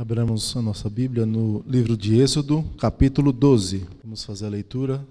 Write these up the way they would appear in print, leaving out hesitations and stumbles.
Abramos a nossa Bíblia no livro de Êxodo, capítulo 12. Vamos fazer a leitura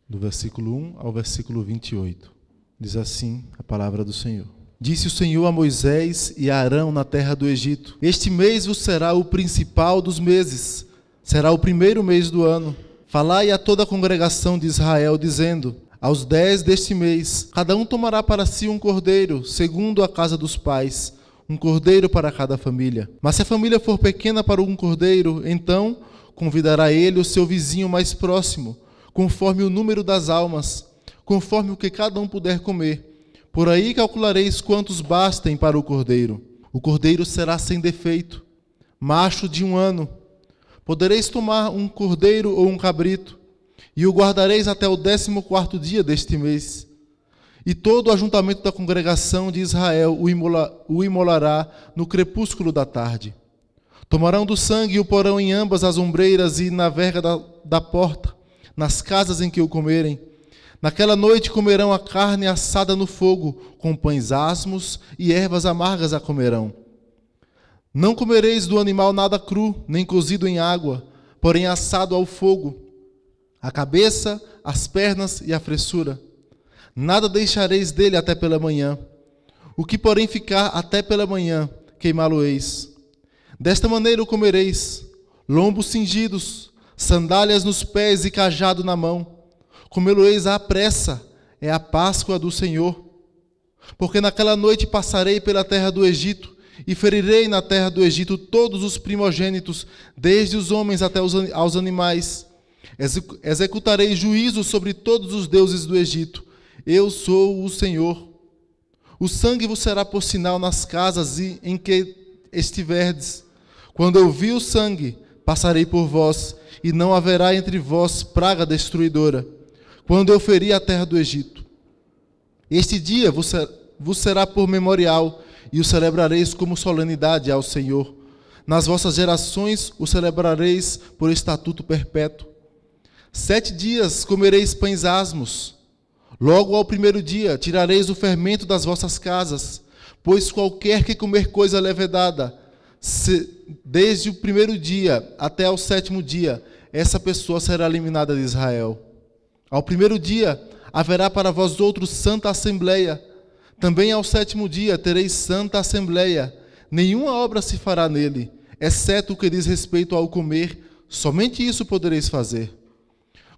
do versículo 1 ao versículo 28. Diz assim a palavra do Senhor. Disse o Senhor a Moisés e a Arão na terra do Egito: Este mês vos será o principal dos meses, será o primeiro mês do ano. Falai a toda a congregação de Israel, dizendo: Aos 10 deste mês, cada um tomará para si um cordeiro, segundo a casa dos pais, um cordeiro para cada família. Mas se a família for pequena para um cordeiro, então convidará ele o seu vizinho mais próximo, conforme o número das almas, conforme o que cada um puder comer. Por aí calculareis quantos bastem para o cordeiro. O cordeiro será sem defeito, macho de 1 ano. Podereis tomar um cordeiro ou um cabrito, e o guardareis até o 14º dia deste mês. E todo o ajuntamento da congregação de Israel o imolará no crepúsculo da tarde. Tomarão do sangue e o porão em ambas as ombreiras e na verga da porta, nas casas em que o comerem. Naquela noite comerão a carne assada no fogo, com pães asmos e ervas amargas a comerão. Não comereis do animal nada cru, nem cozido em água, porém assado ao fogo, a cabeça, as pernas e a fressura. Nada deixareis dele até pela manhã. O que, porém, ficar até pela manhã, queimá-lo-eis. Desta maneira o comereis: lombos cingidos, sandálias nos pés e cajado na mão. Comê-lo-eis à pressa, é a Páscoa do Senhor. Porque naquela noite passarei pela terra do Egito, e ferirei na terra do Egito todos os primogênitos, desde os homens até aos animais. Executarei juízo sobre todos os deuses do Egito. Eu sou o Senhor. O sangue vos será por sinal nas casas em que estiverdes. Quando eu vi o sangue, passarei por vós, e não haverá entre vós praga destruidora, quando eu ferir a terra do Egito. Este dia vos será por memorial, e o celebrareis como solenidade ao Senhor. Nas vossas gerações o celebrareis por estatuto perpétuo. 7 dias comereis pães asmos. Logo ao primeiro dia tirareis o fermento das vossas casas, pois qualquer que comer coisa levedada, desde o primeiro dia até ao 7º dia, essa pessoa será eliminada de Israel. Ao primeiro dia haverá para vós outros santa assembleia. Também ao 7º dia tereis santa assembleia. Nenhuma obra se fará nele, exceto o que diz respeito ao comer, somente isso podereis fazer.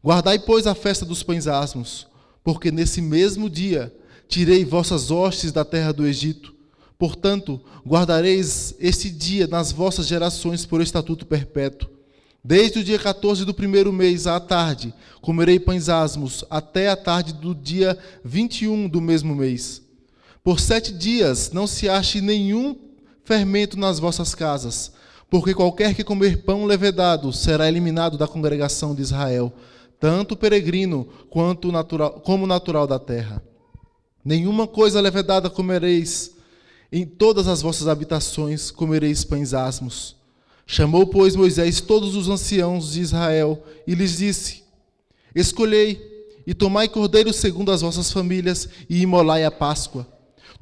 Guardai, pois, a festa dos pães asmos, porque nesse mesmo dia tirei vossas hostes da terra do Egito. Portanto, guardareis este dia nas vossas gerações por estatuto perpétuo. Desde o dia 14 do primeiro mês à tarde, comerei pães asmos, até a tarde do dia 21 do mesmo mês. Por 7 dias não se ache nenhum fermento nas vossas casas, porque qualquer que comer pão levedado será eliminado da congregação de Israel, tanto peregrino como natural da terra. Nenhuma coisa levedada comereis, em todas as vossas habitações comereis pães asmos. Chamou, pois, Moisés todos os anciãos de Israel e lhes disse: Escolhei e tomai cordeiro segundo as vossas famílias e imolai a Páscoa.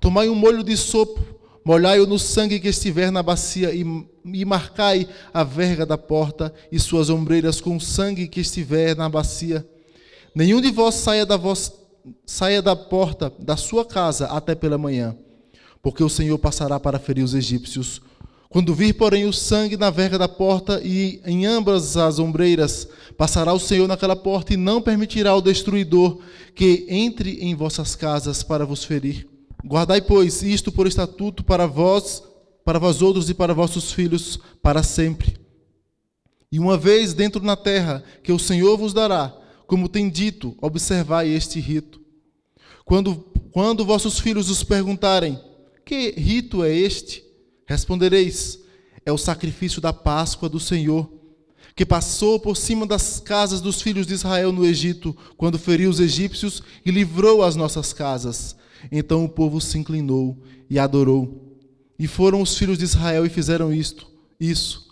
Tomai um molho de sopo, molhai-o no sangue que estiver na bacia e marcai a verga da porta e suas ombreiras com o sangue que estiver na bacia. Nenhum de vós saia da porta da sua casa até pela manhã, porque o Senhor passará para ferir os egípcios. Quando vir, porém, o sangue na verga da porta e em ambas as ombreiras, passará o Senhor naquela porta e não permitirá ao destruidor que entre em vossas casas para vos ferir. Guardai, pois, isto por estatuto para vós outros e para vossos filhos para sempre. E uma vez dentro na terra que o Senhor vos dará, como tem dito, observai este rito. Quando vossos filhos os perguntarem: que rito é este? Respondereis: é o sacrifício da Páscoa do Senhor, que passou por cima das casas dos filhos de Israel no Egito, quando feriu os egípcios e livrou as nossas casas. Então o povo se inclinou e adorou. E foram os filhos de Israel e fizeram isso,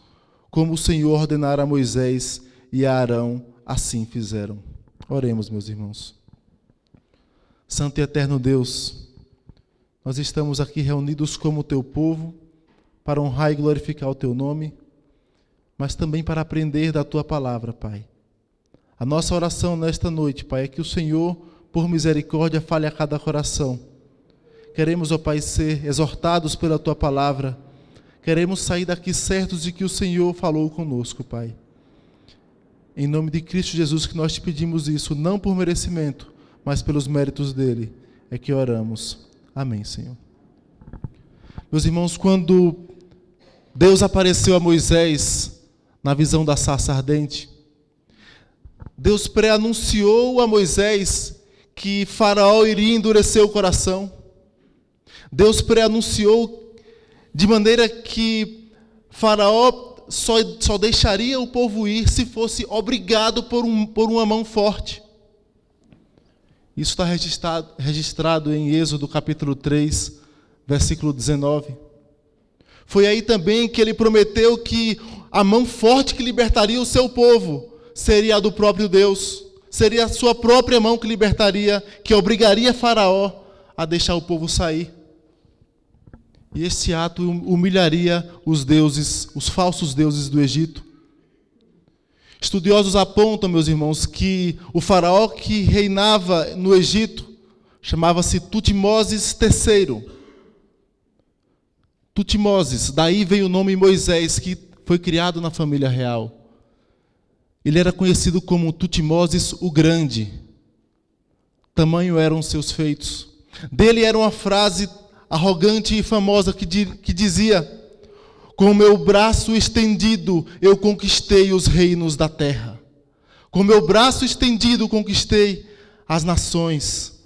como o Senhor ordenara a Moisés e a Arão, assim fizeram. Oremos, meus irmãos. Santo e eterno Deus, nós estamos aqui reunidos como teu povo para honrar e glorificar o Teu nome, mas também para aprender da Tua palavra, Pai. A nossa oração nesta noite, Pai, é que o Senhor, por misericórdia, fale a cada coração. Queremos, ó Pai, ser exortados pela Tua palavra. Queremos sair daqui certos de que o Senhor falou conosco, Pai. Em nome de Cristo Jesus que nós te pedimos isso, não por merecimento, mas pelos méritos dele, é que oramos. Amém, Senhor. Meus irmãos, quando Deus apareceu a Moisés na visão da sarça ardente, Deus pré-anunciou a Moisés que Faraó iria endurecer o coração. Deus pré-anunciou de maneira que Faraó só deixaria o povo ir se fosse obrigado por uma mão forte. Isso está registrado em Êxodo capítulo 3, versículo 19. Foi aí também que ele prometeu que a mão forte que libertaria o seu povo seria a do próprio Deus. Seria a sua própria mão que libertaria, que obrigaria Faraó a deixar o povo sair. E esse ato humilharia os deuses, os falsos deuses do Egito. Estudiosos apontam, meus irmãos, que o faraó que reinava no Egito chamava-se Tutmoses III. Tutmoses, daí veio o nome Moisés, que foi criado na família real. Ele era conhecido como Tutmoses o Grande. Tamanho eram seus feitos. Dele era uma frase arrogante e famosa que dizia: com meu braço estendido eu conquistei os reinos da terra. Com meu braço estendido conquistei as nações.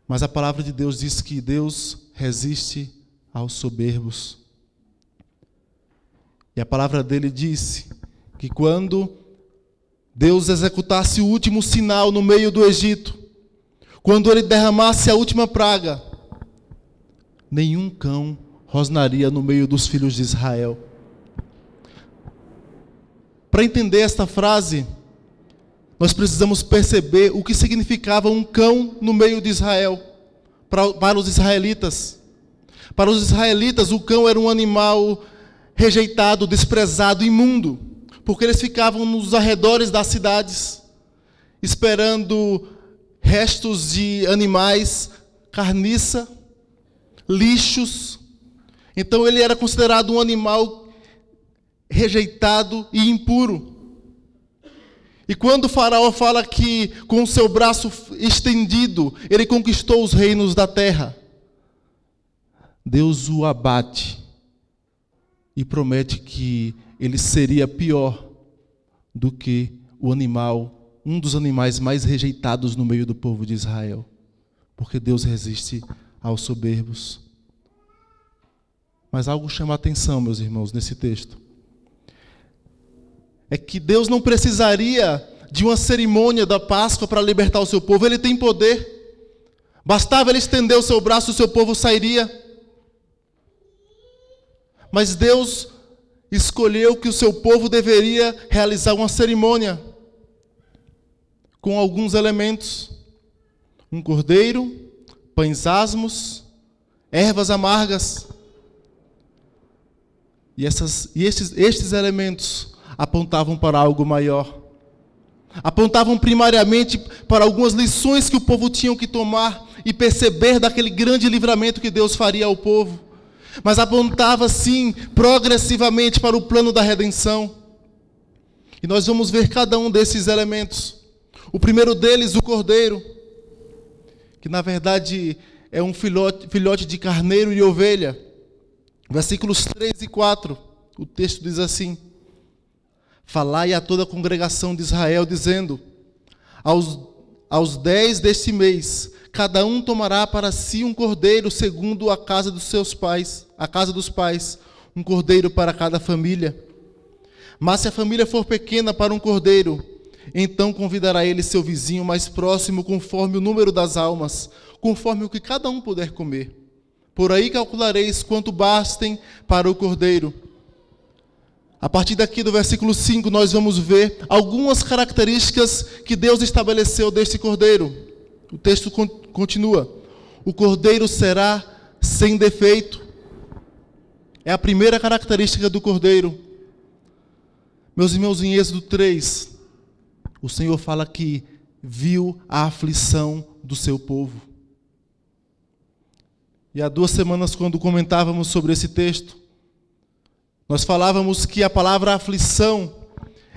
Mas a palavra de Deus diz que Deus resiste aos soberbos. E a palavra dele disse que quando Deus executasse o último sinal no meio do Egito, quando ele derramasse a última praga, nenhum cão rosnaria no meio dos filhos de Israel. Para entender esta frase, nós precisamos perceber o que significava um cão no meio de Israel, para os israelitas. Para os israelitas, o cão era um animal rejeitado, desprezado, imundo, porque eles ficavam nos arredores das cidades, esperando restos de animais, carniça, lixos. Então ele era considerado um animal rejeitado e impuro. E quando o faraó fala que com o seu braço estendido ele conquistou os reinos da terra, Deus o abate e promete que ele seria pior do que o animal, um dos animais mais rejeitados no meio do povo de Israel, porque Deus resiste aos soberbos. Mas algo chama a atenção, meus irmãos, nesse texto. É que Deus não precisaria de uma cerimônia da Páscoa para libertar o seu povo. Ele tem poder. Bastava ele estender o seu braço, o seu povo sairia. Mas Deus escolheu que o seu povo deveria realizar uma cerimônia com alguns elementos: um cordeiro, pães asmos, ervas amargas. E estes elementos apontavam para algo maior. Apontavam primariamente para algumas lições que o povo tinha que tomar e perceber daquele grande livramento que Deus faria ao povo. Mas apontava, sim, progressivamente para o plano da redenção. E nós vamos ver cada um desses elementos. O primeiro deles, o cordeiro, que na verdade é um filhote de carneiro e ovelha. Versículos 3 e 4, o texto diz assim: falai a toda a congregação de Israel, dizendo: aos 10 deste mês, cada um tomará para si um cordeiro segundo a casa dos seus pais, a casa dos pais, um cordeiro para cada família. Mas se a família for pequena para um cordeiro, então convidará ele seu vizinho mais próximo, conforme o número das almas, conforme o que cada um puder comer. Por aí calculareis quanto bastem para o cordeiro. A partir daqui do versículo 5, nós vamos ver algumas características que Deus estabeleceu deste cordeiro. O texto continua: o cordeiro será sem defeito. É a primeira característica do cordeiro. Meus irmãos, em Êxodo 3, o Senhor fala que viu a aflição do seu povo. E há 2 semanas, quando comentávamos sobre esse texto, nós falávamos que a palavra aflição,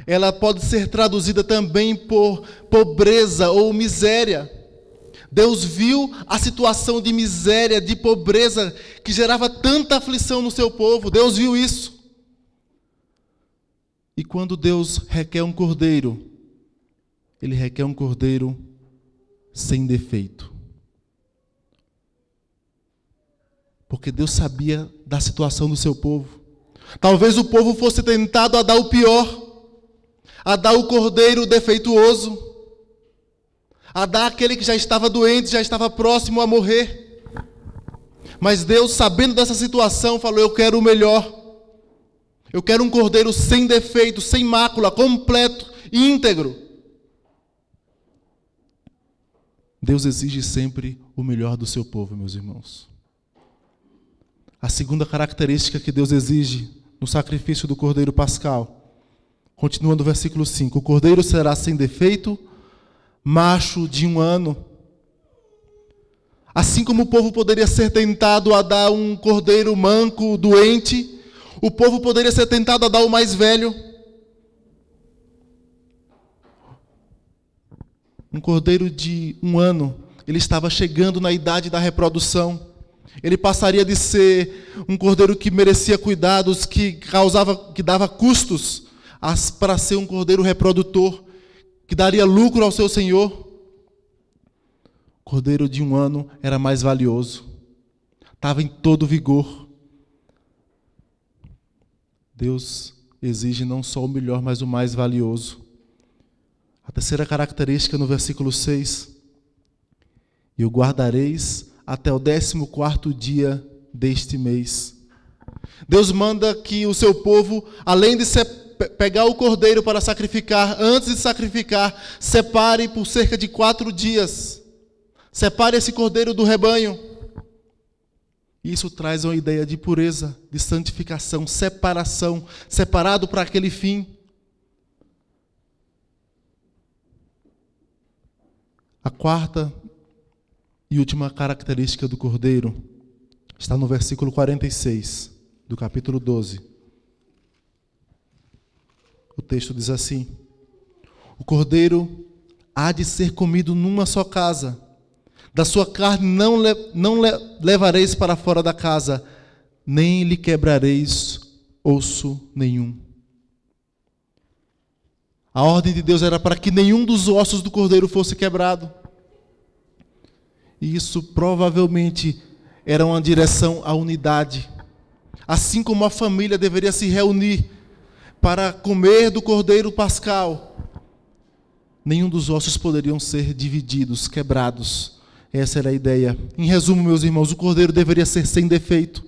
ela pode ser traduzida também por pobreza ou miséria. Deus viu a situação de miséria, de pobreza, que gerava tanta aflição no seu povo. Deus viu isso. E quando Deus requer um cordeiro, Ele requer um cordeiro sem defeito. Porque Deus sabia da situação do seu povo. Talvez o povo fosse tentado a dar o pior, a dar o cordeiro defeituoso, a dar aquele que já estava doente, já estava próximo a morrer. Mas Deus, sabendo dessa situação, falou: eu quero o melhor. Eu quero um cordeiro sem defeito, sem mácula, completo, íntegro. Deus exige sempre o melhor do seu povo, meus irmãos. A segunda característica que Deus exige no sacrifício do cordeiro pascal, continua no versículo 5: o cordeiro será sem defeito, macho de 1 ano. Assim como o povo poderia ser tentado a dar um cordeiro manco, doente, o povo poderia ser tentado a dar o mais velho. Um cordeiro de 1 ano, ele estava chegando na idade da reprodução. Ele passaria de ser um cordeiro que merecia cuidados, que dava custos, para ser um cordeiro reprodutor, que daria lucro ao seu senhor. O cordeiro de 1 ano era mais valioso, estava em todo vigor. Deus exige não só o melhor, mas o mais valioso. A terceira característica no versículo 6: e o guardareis até o 14º dia deste mês. Deus manda que o seu povo, além de pegar o cordeiro para sacrificar, antes de sacrificar, separe por cerca de 4 dias. Separe esse cordeiro do rebanho. Isso traz uma ideia de pureza, de santificação, separação, separado para aquele fim. A quarta e última característica do cordeiro está no versículo 46 do capítulo 12. O texto diz assim: o cordeiro há de ser comido numa só casa. Da sua carne não levareis para fora da casa, nem lhe quebrareis osso nenhum. A ordem de Deus era para que nenhum dos ossos do cordeiro fosse quebrado. E isso provavelmente era uma direção à unidade. Assim como a família deveria se reunir para comer do cordeiro pascal, nenhum dos ossos poderiam ser divididos, quebrados. Essa era a ideia. Em resumo, meus irmãos, o cordeiro deveria ser sem defeito,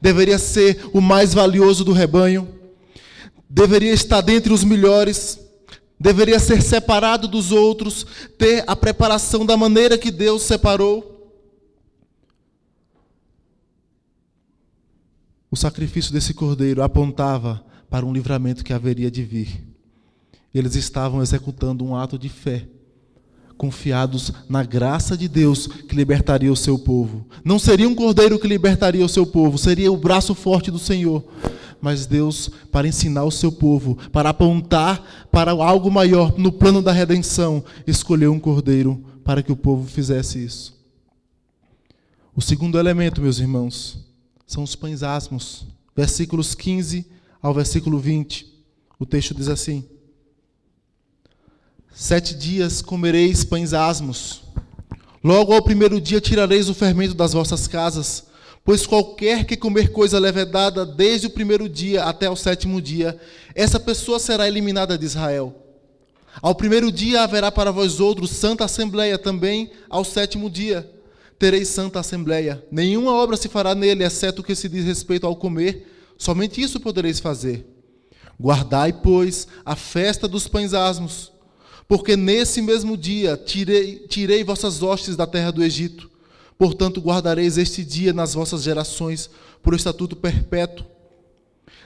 deveria ser o mais valioso do rebanho, deveria estar dentre os melhores, deveria ser separado dos outros, ter a preparação da maneira que Deus separou. O sacrifício desse cordeiro apontava para um livramento que haveria de vir. Eles estavam executando um ato de fé, confiados na graça de Deus que libertaria o seu povo. Não seria um cordeiro que libertaria o seu povo, seria o braço forte do Senhor. Mas Deus, para ensinar o seu povo, para apontar para algo maior no plano da redenção, escolheu um cordeiro para que o povo fizesse isso. O segundo elemento, meus irmãos, são os pães asmos. Versículos 15 ao versículo 20. O texto diz assim: 7 dias comereis pães asmos. Logo ao primeiro dia tirareis o fermento das vossas casas, pois qualquer que comer coisa levedada desde o primeiro dia até o 7º dia, essa pessoa será eliminada de Israel. Ao primeiro dia haverá para vós outros santa assembleia, também ao 7º dia tereis santa assembleia. Nenhuma obra se fará nele, exceto o que se diz respeito ao comer, somente isso podereis fazer. Guardai, pois, a festa dos pães asmos, porque nesse mesmo dia tirei vossas hostes da terra do Egito. Portanto, guardareis este dia nas vossas gerações por estatuto perpétuo.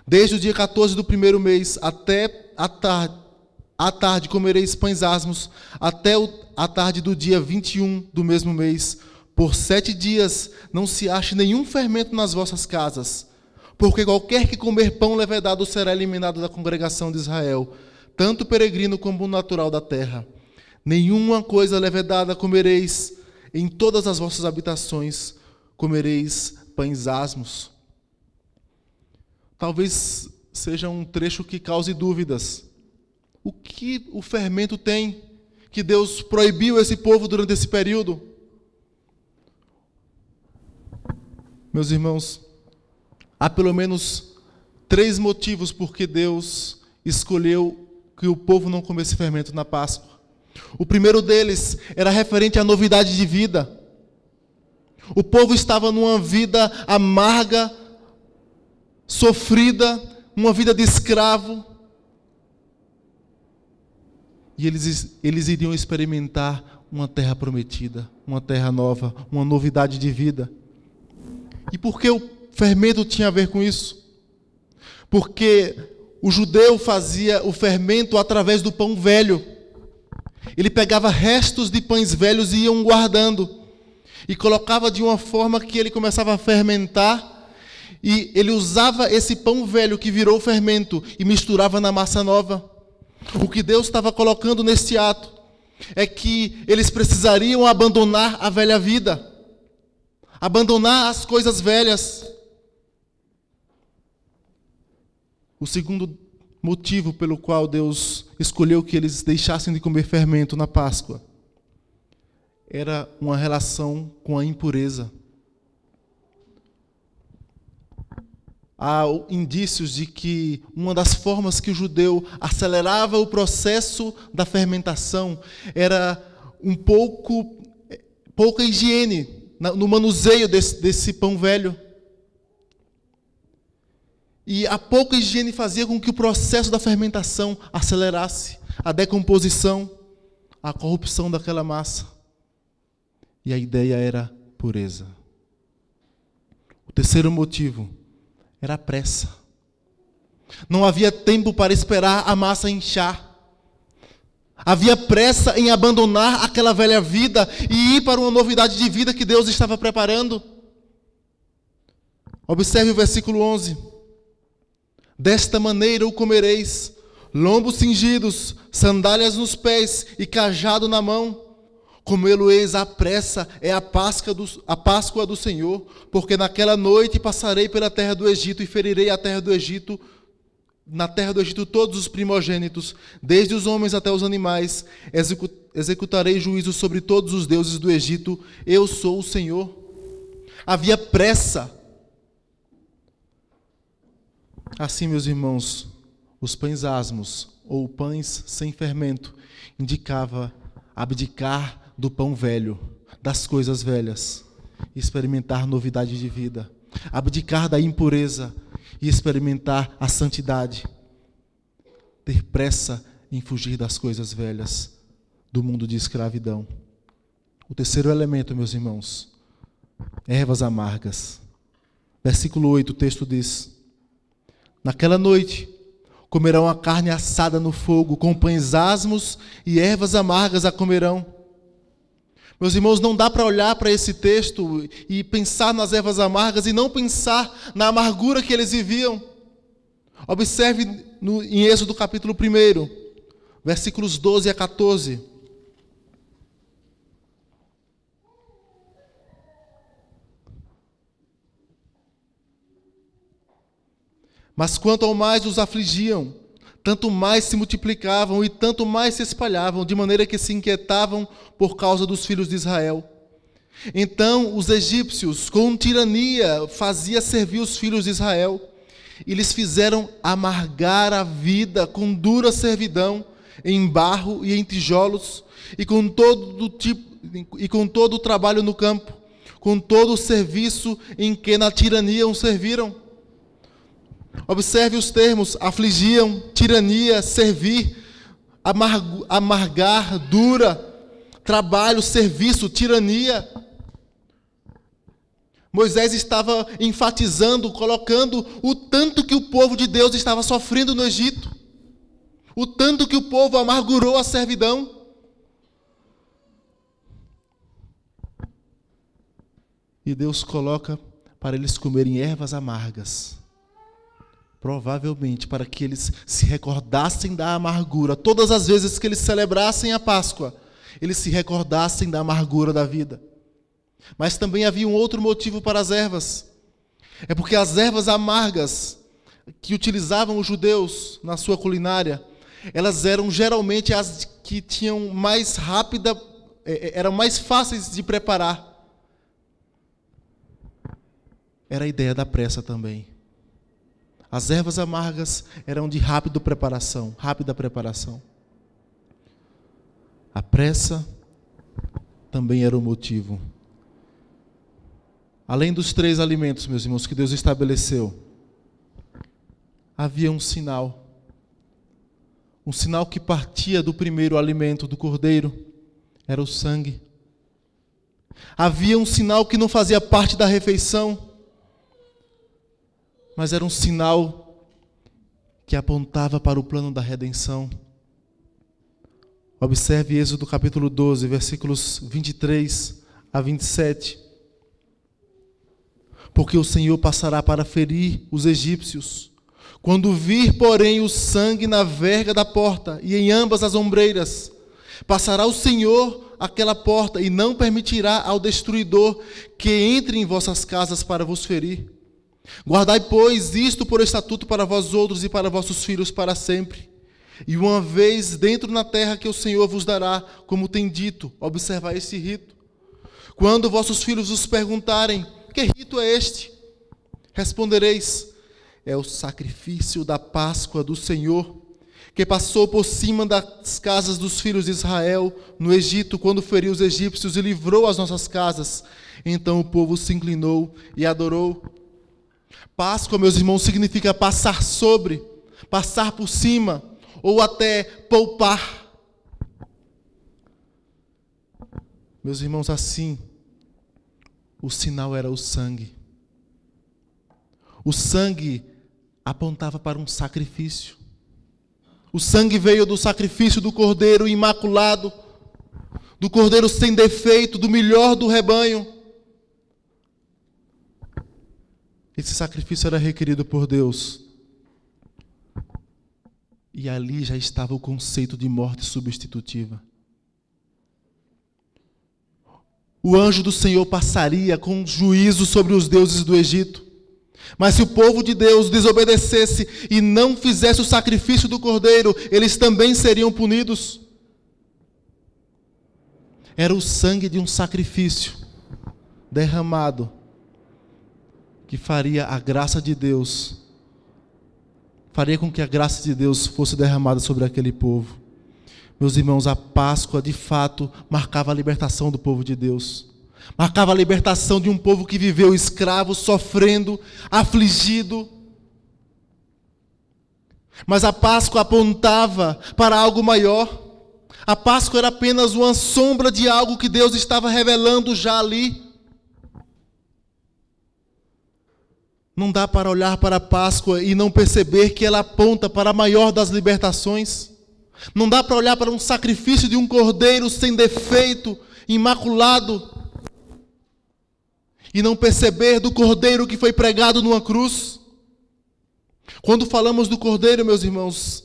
Desde o dia 14 do primeiro mês até à tarde comereis pães asmos, até a tarde do dia 21 do mesmo mês. Por 7 dias não se ache nenhum fermento nas vossas casas, porque qualquer que comer pão levedado será eliminado da congregação de Israel, tanto peregrino como natural da terra. Nenhuma coisa levedada comereis, em todas as vossas habitações comereis pães asmos. Talvez seja um trecho que cause dúvidas. O que o fermento tem que Deus proibiu esse povo durante esse período? Meus irmãos, há pelo menos 3 motivos por que Deus escolheu que o povo não comesse fermento na Páscoa. O primeiro deles era referente à novidade de vida. O povo estava numa vida amarga, sofrida, uma vida de escravo. E eles iriam experimentar uma terra prometida, uma terra nova, uma novidade de vida. E por que o fermento tinha a ver com isso? Porque o judeu fazia o fermento através do pão velho. Ele pegava restos de pães velhos e iam guardando. E colocava de uma forma que ele começava a fermentar. E ele usava esse pão velho que virou fermento e misturava na massa nova. O que Deus estava colocando nesse ato é que eles precisariam abandonar a velha vida. Abandonar as coisas velhas. O segundo motivo pelo qual Deus escolheu que eles deixassem de comer fermento na Páscoa era uma relação com a impureza. Há indícios de que uma das formas que o judeu acelerava o processo da fermentação era pouca higiene no manuseio desse pão velho. E a pouca higiene fazia com que o processo da fermentação acelerasse a decomposição, a corrupção daquela massa. E a ideia era pureza. O terceiro motivo era a pressa. Não havia tempo para esperar a massa inchar. Havia pressa em abandonar aquela velha vida e ir para uma novidade de vida que Deus estava preparando. Observe o versículo 11. Desta maneira o comereis, lombos cingidos, sandálias nos pés e cajado na mão. Comê-lo-eis à pressa, é a Páscoa do Senhor, porque naquela noite passarei pela terra do Egito e ferirei na terra do Egito todos os primogênitos, desde os homens até os animais. Executarei juízo sobre todos os deuses do Egito, eu sou o Senhor. Havia pressa. Assim, meus irmãos, os pães asmos, ou pães sem fermento, indicava abdicar do pão velho, das coisas velhas, e experimentar novidade de vida, abdicar da impureza e experimentar a santidade, ter pressa em fugir das coisas velhas, do mundo de escravidão. O terceiro elemento, meus irmãos, ervas amargas. Versículo 8, o texto diz: naquela noite comerão a carne assada no fogo, com pães asmos e ervas amargas a comerão. Meus irmãos, não dá para olhar para esse texto e pensar nas ervas amargas e não pensar na amargura que eles viviam. Observe em Êxodo capítulo 1, versículos 12 a 14. Mas quanto ao mais os afligiam, tanto mais se multiplicavam e tanto mais se espalhavam, de maneira que se inquietavam por causa dos filhos de Israel. Então os egípcios, com tirania, faziam servir os filhos de Israel, e lhes fizeram amargar a vida com dura servidão, em barro e em tijolos, e com todo o trabalho no campo, com todo o serviço em que na tirania os serviram. Observe os termos: afligiam, tirania, servir, amargar, dura, trabalho, serviço, tirania. Moisés estava enfatizando, colocando o tanto que o povo de Deus estava sofrendo no Egito, o tanto que o povo amargurou a servidão. E Deus coloca para eles comerem ervas amargas, provavelmente para que eles se recordassem da amargura. Todas as vezes que eles celebrassem a Páscoa, eles se recordassem da amargura da vida. Mas também havia um outro motivo para as ervas. É porque as ervas amargas que utilizavam os judeus na sua culinária, elas eram geralmente as que tinham mais rápida, eram mais fáceis de preparar. Era a ideia da pressa também. As ervas amargas eram de rápida preparação. A pressa também era o motivo. Além dos 3 alimentos, meus irmãos, que Deus estabeleceu, havia um sinal. Um sinal que partia do primeiro alimento do cordeiro, era o sangue. Havia um sinal que não fazia parte da refeição, mas era um sinal que apontava para o plano da redenção. Observe Êxodo capítulo 12, versículos 23 a 27. Porque o Senhor passará para ferir os egípcios. Quando vir, porém, o sangue na verga da porta e em ambas as ombreiras, passará o Senhor aquela porta e não permitirá ao destruidor que entre em vossas casas para vos ferir. Guardai, pois, isto por estatuto para vós outros e para vossos filhos para sempre. E uma vez dentro na terra que o Senhor vos dará, como tem dito, observai esse rito. Quando vossos filhos vos perguntarem, que rito é este? Respondereis, é o sacrifício da Páscoa do Senhor, que passou por cima das casas dos filhos de Israel no Egito, quando feriu os egípcios e livrou as nossas casas. Então o povo se inclinou e adorou. Páscoa, meus irmãos, significa passar sobre, passar por cima, ou até poupar. Meus irmãos, assim, o sinal era o sangue. O sangue apontava para um sacrifício. O sangue veio do sacrifício do cordeiro imaculado, do cordeiro sem defeito, do melhor do rebanho. Esse sacrifício era requerido por Deus. E ali já estava o conceito de morte substitutiva. O anjo do Senhor passaria com juízo sobre os deuses do Egito. Mas se o povo de Deus desobedecesse e não fizesse o sacrifício do cordeiro, eles também seriam punidos. Era o sangue de um sacrifício derramado que faria a graça de Deus, faria com que a graça de Deus fosse derramada sobre aquele povo. Meus irmãos, a Páscoa, de fato, marcava a libertação do povo de Deus. Marcava a libertação de um povo que viveu escravo, sofrendo, afligido. Mas a Páscoa apontava para algo maior. A Páscoa era apenas uma sombra de algo que Deus estava revelando já ali. Não dá para olhar para a Páscoa e não perceber que ela aponta para a maior das libertações. Não dá para olhar para um sacrifício de um cordeiro sem defeito, imaculado, e não perceber do cordeiro que foi pregado numa cruz. Quando falamos do cordeiro, meus irmãos,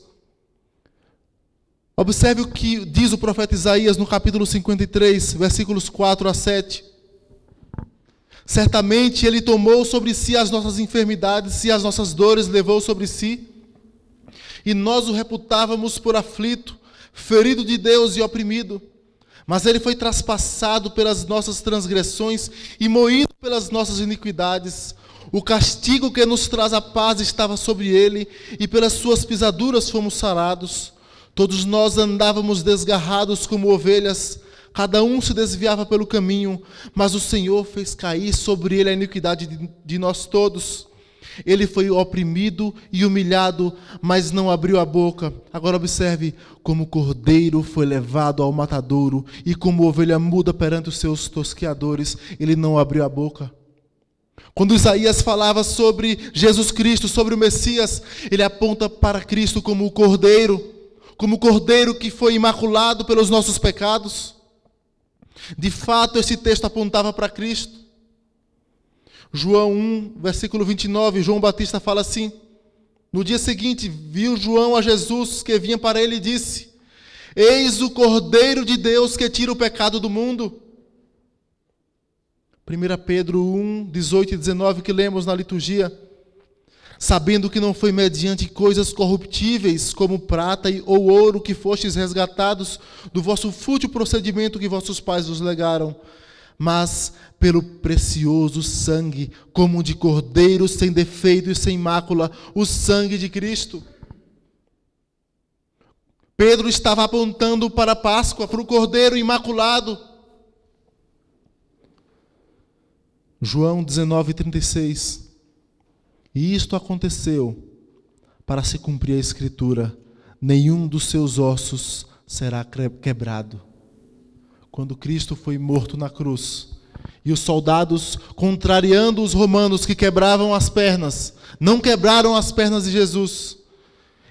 observe o que diz o profeta Isaías no capítulo 53, versículos 4 a 7. Certamente Ele tomou sobre si as nossas enfermidades e as nossas dores levou sobre si. E nós o reputávamos por aflito, ferido de Deus e oprimido. Mas Ele foi traspassado pelas nossas transgressões e moído pelas nossas iniquidades. O castigo que nos traz a paz estava sobre Ele, e pelas suas pisaduras fomos sarados. Todos nós andávamos desgarrados como ovelhas, cada um se desviava pelo caminho, mas o Senhor fez cair sobre Ele a iniquidade de nós todos. Ele foi oprimido e humilhado, mas não abriu a boca. Agora observe, como cordeiro foi levado ao matadouro, e como ovelha muda perante os seus tosqueadores, Ele não abriu a boca. Quando Isaías falava sobre Jesus Cristo, sobre o Messias, ele aponta para Cristo como o Cordeiro que foi imaculado pelos nossos pecados. De fato, esse texto apontava para Cristo. João 1, versículo 29, João Batista fala assim: no dia seguinte, viu João a Jesus que vinha para ele e disse: eis o Cordeiro de Deus que tira o pecado do mundo. 1 Pedro 1, 18 e 19, que lemos na liturgia: sabendo que não foi mediante coisas corruptíveis, como prata ou ouro, que fostes resgatados do vosso fútil procedimento que vossos pais vos legaram, mas pelo precioso sangue, como de cordeiro sem defeito e sem mácula, o sangue de Cristo. Pedro estava apontando para a Páscoa, para o Cordeiro imaculado. João 19:36. E isto aconteceu para se cumprir a Escritura: nenhum dos seus ossos será quebrado. Quando Cristo foi morto na cruz, e os soldados, contrariando os romanos que quebravam as pernas, não quebraram as pernas de Jesus,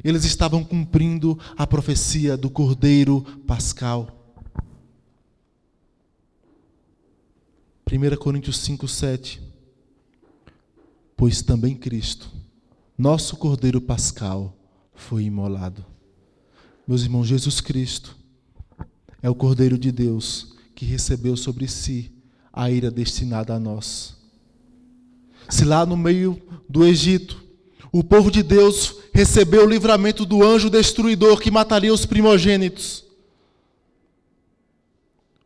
eles estavam cumprindo a profecia do Cordeiro Pascal. 1 Coríntios 5:7. Pois também Cristo, nosso Cordeiro Pascal, foi imolado. Meus irmãos, Jesus Cristo é o Cordeiro de Deus que recebeu sobre si a ira destinada a nós. Se lá no meio do Egito, o povo de Deus recebeu o livramento do anjo destruidor que mataria os primogênitos,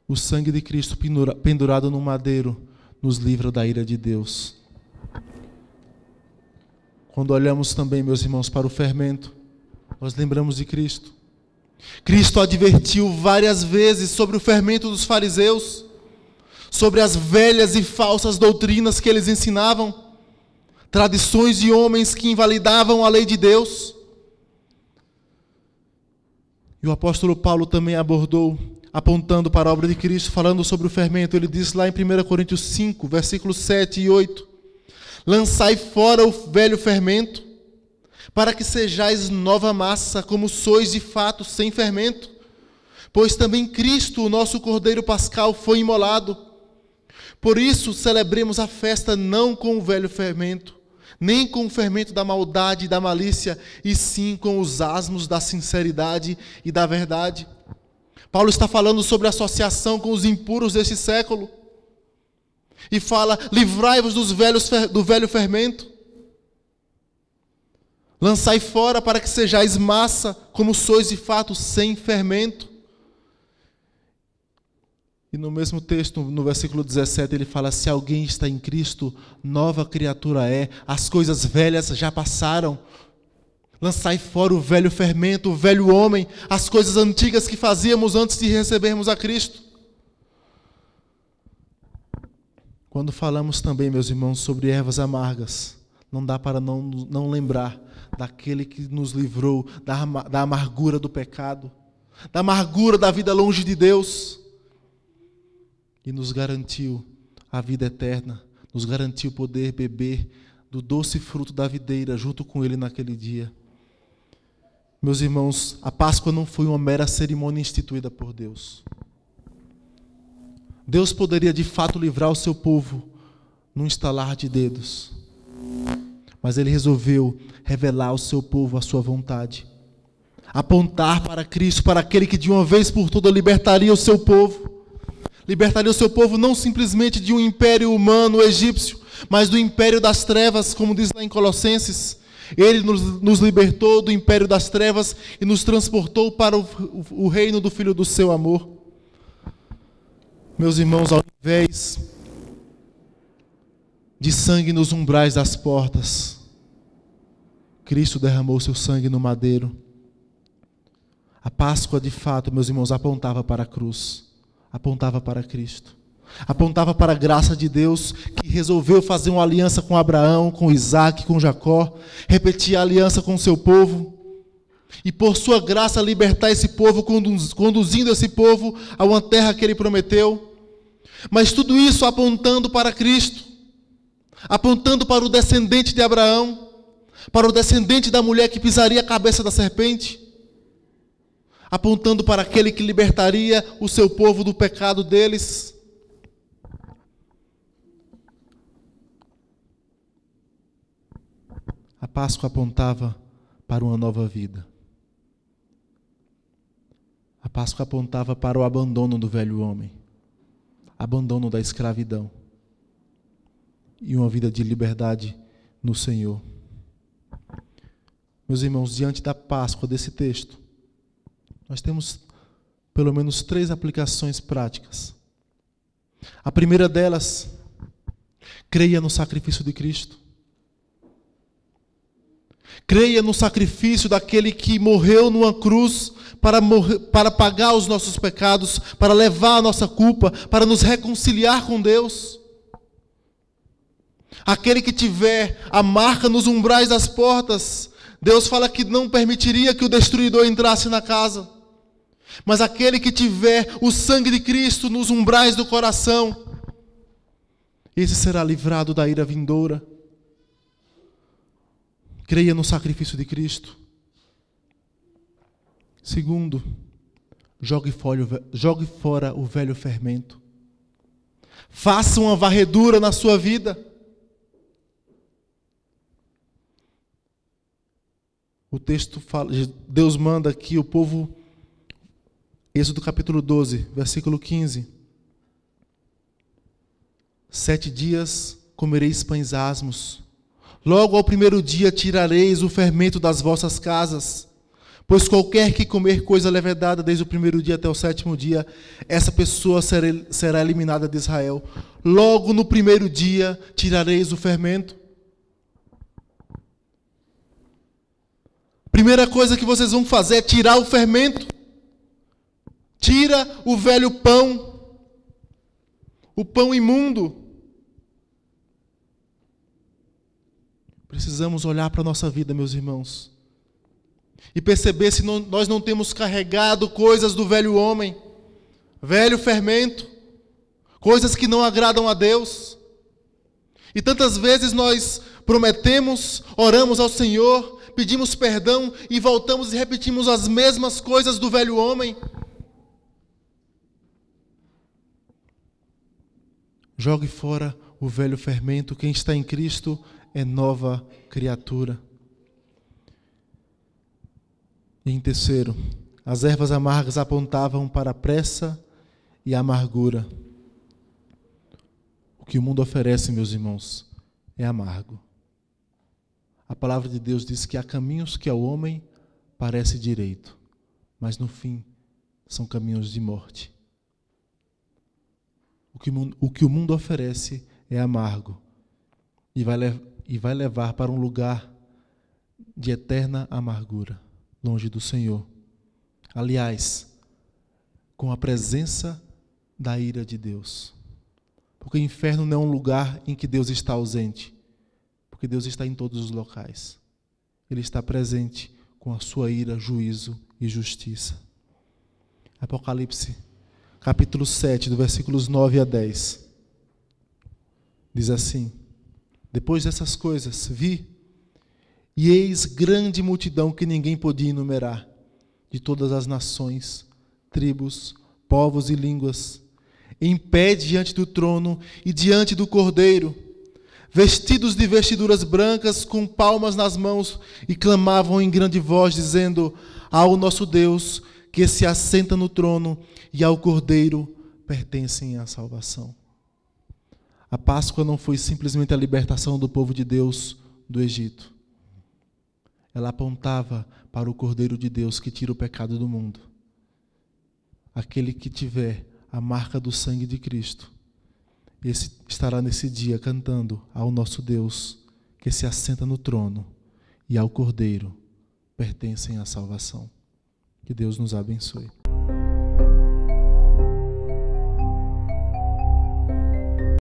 o sangue de Cristo pendurado no madeiro nos livra da ira de Deus. Quando olhamos também, meus irmãos, para o fermento, nós lembramos de Cristo. Cristo advertiu várias vezes sobre o fermento dos fariseus, sobre as velhas e falsas doutrinas que eles ensinavam, tradições de homens que invalidavam a lei de Deus. E o apóstolo Paulo também abordou, apontando para a obra de Cristo, falando sobre o fermento. Ele diz lá em 1 Coríntios 5, versículos 7 e 8: lançai fora o velho fermento, para que sejais nova massa, como sois de fato, sem fermento. Pois também Cristo, o nosso Cordeiro Pascal, foi imolado. Por isso celebremos a festa não com o velho fermento, nem com o fermento da maldade e da malícia, e sim com os asmos da sinceridade e da verdade. Paulo está falando sobre a associação com os impuros deste século. E fala: livrai-vos do velho fermento. Lançai fora para que sejais massa, como sois de fato, sem fermento. E no mesmo texto, no versículo 17, ele fala: se alguém está em Cristo, nova criatura é, as coisas velhas já passaram. Lançai fora o velho fermento, o velho homem, as coisas antigas que fazíamos antes de recebermos a Cristo. Quando falamos também, meus irmãos, sobre ervas amargas, não dá para não lembrar daquele que nos livrou da amargura do pecado, da amargura da vida longe de Deus, e nos garantiu a vida eterna, nos garantiu poder beber do doce fruto da videira junto com Ele naquele dia. Meus irmãos, a Páscoa não foi uma mera cerimônia instituída por Deus. Deus poderia de fato livrar o seu povo num estalar de dedos, mas Ele resolveu revelar ao seu povo a sua vontade, apontar para Cristo, para aquele que de uma vez por todas libertaria o seu povo. Libertaria o seu povo não simplesmente de um império humano egípcio, mas do império das trevas, como diz lá em Colossenses. Ele nos libertou do império das trevas e nos transportou para o reino do Filho do seu amor. Meus irmãos, ao invés de sangue nos umbrais das portas, Cristo derramou seu sangue no madeiro. A Páscoa, de fato, meus irmãos, apontava para a cruz, apontava para Cristo, apontava para a graça de Deus, que resolveu fazer uma aliança com Abraão, com Isaac, com Jacó, repetir a aliança com o seu povo, e por sua graça libertar esse povo, conduzindo esse povo a uma terra que Ele prometeu. Mas tudo isso apontando para Cristo, apontando para o descendente de Abraão, para o descendente da mulher que pisaria a cabeça da serpente, apontando para aquele que libertaria o seu povo do pecado deles. A Páscoa apontava para uma nova vida. A Páscoa apontava para o abandono do velho homem, abandono da escravidão e uma vida de liberdade no Senhor. Meus irmãos, diante da Páscoa, desse texto, nós temos pelo menos 3 aplicações práticas. A primeira delas, creia no sacrifício de Cristo. Creia no sacrifício daquele que morreu numa cruz para pagar os nossos pecados, para levar a nossa culpa, para nos reconciliar com Deus. Aquele que tiver a marca nos umbrais das portas, Deus fala que não permitiria que o destruidor entrasse na casa. Mas aquele que tiver o sangue de Cristo nos umbrais do coração, esse será livrado da ira vindoura. Creia no sacrifício de Cristo. Segundo, jogue fora o velho fermento. Faça uma varredura na sua vida. O texto fala, Deus manda que o povo, Êxodo capítulo 12, versículo 15. 7 dias comereis pães asmos. Logo ao primeiro dia tirareis o fermento das vossas casas. Pois qualquer que comer coisa levedada desde o primeiro dia até o 7º dia, essa pessoa será eliminada de Israel. Logo no primeiro dia tirareis o fermento. Primeira coisa que vocês vão fazer é tirar o fermento. Tira o velho pão. O pão imundo. Precisamos olhar para a nossa vida, meus irmãos, e perceber se nós não temos carregado coisas do velho homem, velho fermento, coisas que não agradam a Deus. E tantas vezes nós prometemos, oramos ao Senhor, pedimos perdão e voltamos e repetimos as mesmas coisas do velho homem. Jogue fora o velho fermento. Quem está em Cristo é nova criatura. E em terceiro, as ervas amargas apontavam para a pressa e a amargura. O que o mundo oferece, meus irmãos, é amargo. A palavra de Deus diz que há caminhos que ao homem parece direito, mas no fim são caminhos de morte. O que o mundo oferece é amargo e vai levar para um lugar de eterna amargura, longe do Senhor. Aliás, com a presença da ira de Deus. Porque o inferno não é um lugar em que Deus está ausente, porque Deus está em todos os locais. Ele está presente com a sua ira, juízo e justiça. Apocalipse, capítulo 7, do versículos 9 a 10. Diz assim: depois dessas coisas, vi, e eis grande multidão que ninguém podia enumerar, de todas as nações, tribos, povos e línguas, em pé diante do trono e diante do Cordeiro, vestidos de vestiduras brancas, com palmas nas mãos, e clamavam em grande voz, dizendo: ao nosso Deus, que se assenta no trono, e ao Cordeiro pertencem a salvação. A Páscoa não foi simplesmente a libertação do povo de Deus do Egito. Ela apontava para o Cordeiro de Deus que tira o pecado do mundo. Aquele que tiver a marca do sangue de Cristo, esse estará nesse dia cantando ao nosso Deus que se assenta no trono, e ao Cordeiro pertencem a salvação. Que Deus nos abençoe.